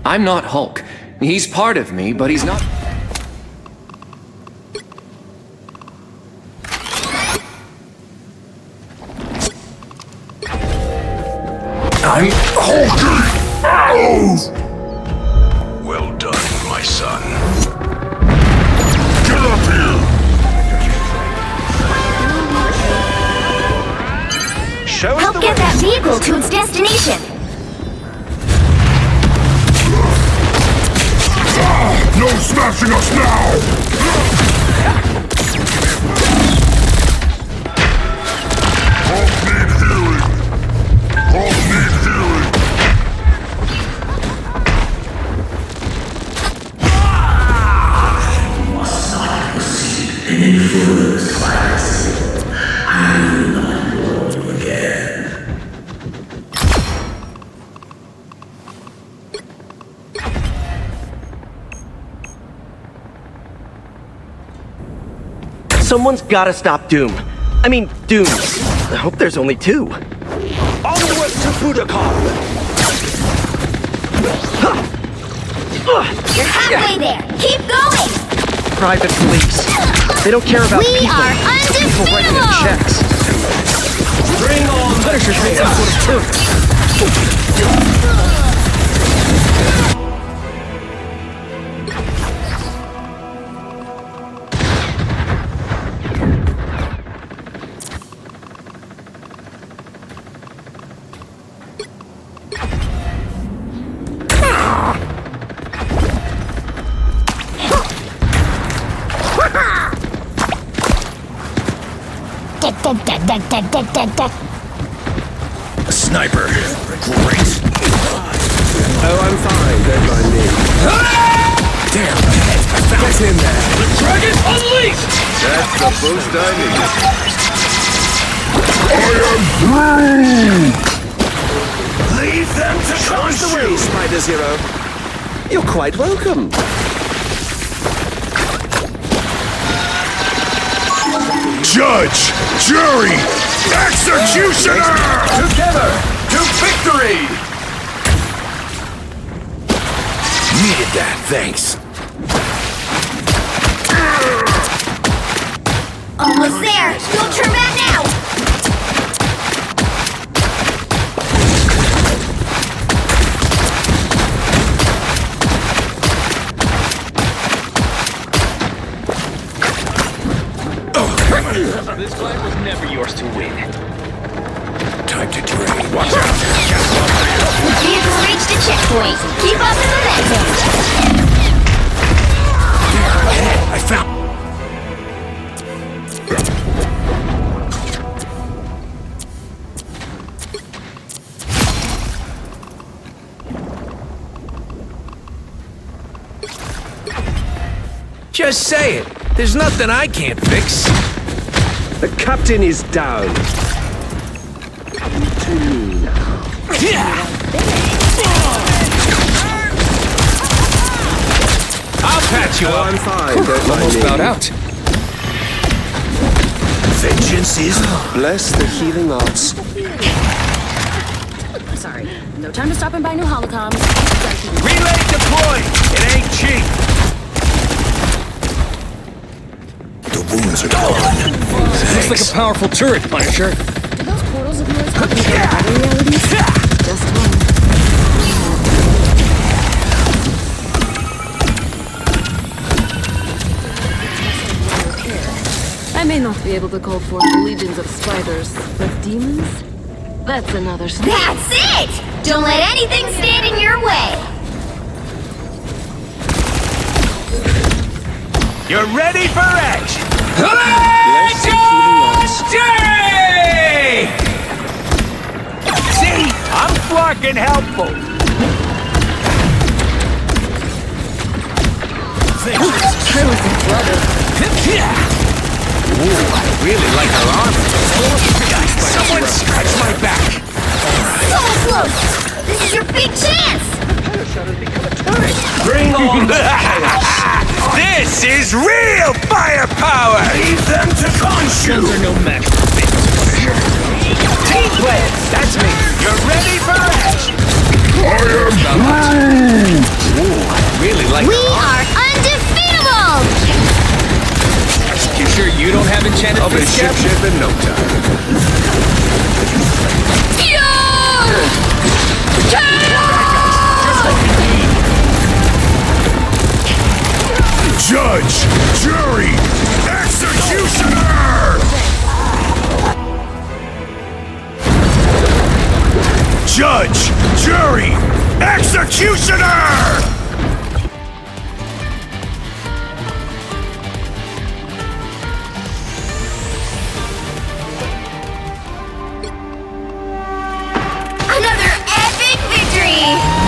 I'm not Hulk. He's part of me, but he's not... I'm Hulk! Well done, my son. Get up here! Show us Help the get way. that vehicle to its destination. No smashing us now! Hulk need healing! Hulk need healing! Someone's gotta stop Doom. I mean, Doom. I hope there's only two. Onward to Budokan! You're halfway there. Keep going. Private police. They don't care about We people. are People writing their undefeatable. checks. Bring on the Punisher's made some sort of turret. A sniper. Great. Oh, I'm fine. Don't mind me. Damn, I found Get in there. Dragon unleashed! That's the boost I need. Leave them to The way, consume. Spider Zero. You're quite welcome. Judge! Jury! Executioner! Together to victory! Needed that, thanks. Almost there. Don't turn back now. This fight was never yours to win. Time to drain. Watch out! Vehicle reached a checkpoint. Keep up the momentum. I found. Just say it. There's nothing I can't fix. The captain is down. To me now. I'll patch you Oh, up. I'm fine. Don't mind Almost me. bowed out. Vengeance is Bless the healing arts. Sorry, no time to stop and buy new holocoms. relay deployed. It ain't cheap. The wounds are gone. Looks like a powerful turret, Punisher. Do those portals of yours open to other realities? Just one. I may not be able to call forth legions of spiders, but demons? That's another story. That's it. Don't let anything stand in your way. You're ready for action. Bless the healing arts. See, I'm fucking helpful. Ooh, I really like her armor. Someone scratch my back. So close. This is your big chance. Bring on the This is real firepower. Leave them to consume. Guns are no match. Team play. That's me. You're ready for action. I am enchanted I'll be fist cap? ship in no time. Judge, jury, executioner! Judge, jury, executioner! Another epic victory!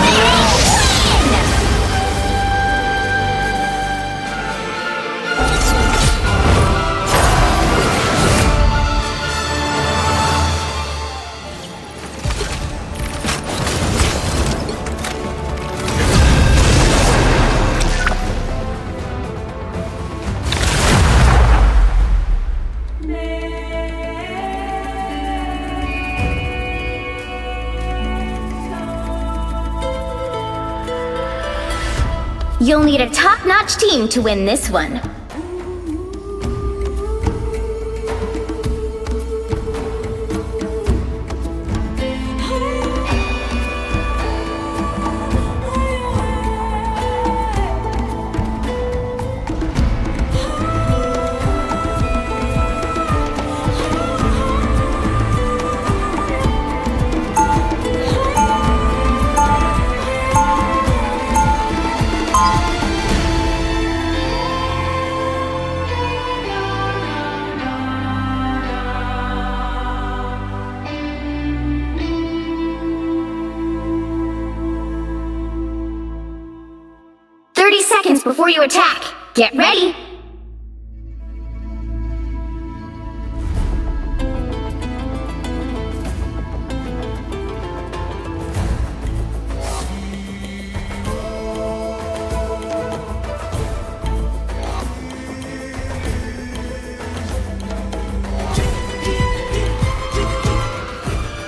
You'll need a top-notch team to win this one. Before you attack, get ready!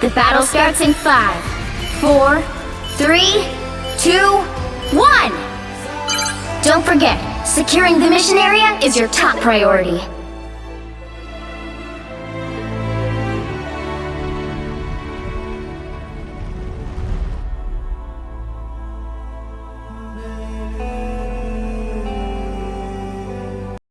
The battle starts in 5, 4, 3, 2, 1! Don't forget, securing the mission area is your top priority.